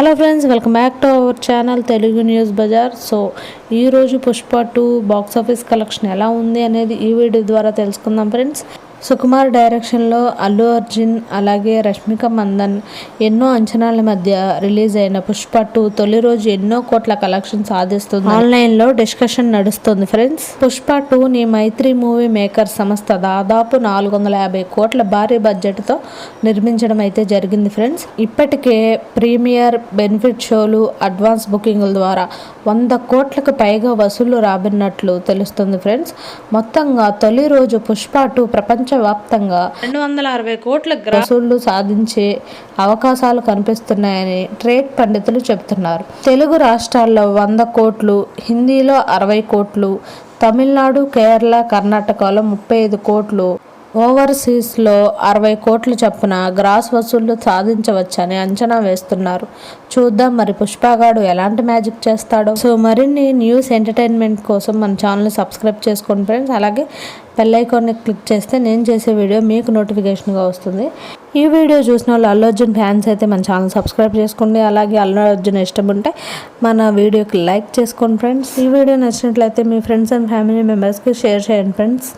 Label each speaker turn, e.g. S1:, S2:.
S1: Hello friends, welcome back to our channel Telugu News Bazaar. So ఈరోజు Pushpa 2 box office collection ఎలా ఉంది అనేది ఈ వీడియో ద్వారా తెలుసుకుందాం ఫ్రెండ్స్. సుకుమార్ డైరెక్షన్లో అల్లు అర్జున్ అలాగే రష్మిక మందన్ ఎన్నో అంచనాల మధ్య రిలీజ్ అయిన పుష్ప 2 తొలి రోజు ఎన్నో కోట్ల కలెక్షన్ సాధిస్తుంది. ఆన్లైన్లో డిస్కషన్ నడుస్తుంది ఫ్రెండ్స్. పుష్ప 2ని మైత్రి మూవీ మేకర్ సంస్థ దాదాపు 450 కోట్ల భారీ బడ్జెట్తో నిర్మించడం అయితే జరిగింది ఫ్రెండ్స్. ఇప్పటికే ప్రీమియర్, బెనిఫిట్ షోలు, అడ్వాన్స్ బుకింగ్ల ద్వారా 100 కోట్లకు పైగా వసూళ్లు రాబడినట్లు తెలుస్తుంది ఫ్రెండ్స్. మొత్తంగా తొలి రోజు పుష్ప 2 ప్రపంచవ్యాప్తంగా 260 కోట్ల వసూళ్లు సాధించే అవకాశాలు కనిపిస్తున్నాయని ట్రేడ్ పండితులు చెబుతున్నారు. తెలుగు రాష్ట్రాల్లో 100 కోట్లు, హిందీలో 60 కోట్లు, తమిళనాడు, కేరళ, కర్ణాటకలో 35 కోట్లు, ఓవర్సీస్లో 60 కోట్ల చొప్పున గ్రాస్ వసూళ్లు సాధించవచ్చని అంచనా వేస్తున్నారు. చూద్దాం మరి పుష్పగాడు ఎలాంటి మ్యాజిక్ చేస్తాడో. సో మరిన్ని న్యూస్, ఎంటర్టైన్మెంట్ కోసం మన ఛానల్ని సబ్స్క్రైబ్ చేసుకోండి ఫ్రెండ్స్. అలాగే బెల్ ఐకాన్ని క్లిక్ చేస్తే నేను చేసే వీడియో మీకు నోటిఫికేషన్గా వస్తుంది. ఈ వీడియో చూసిన వాళ్ళు అల్లు అర్జున్ ఫ్యాన్స్ అయితే మన ఛానల్ సబ్స్క్రైబ్ చేసుకోండి. అలాగే అల్లు అర్జున్ ఇష్టం ఉంటే మన వీడియోకి లైక్ చేసుకోండి ఫ్రెండ్స్. ఈ వీడియో నచ్చినట్లయితే మీ ఫ్రెండ్స్ అండ్ ఫ్యామిలీ మెంబర్స్కి షేర్ చేయండి ఫ్రెండ్స్.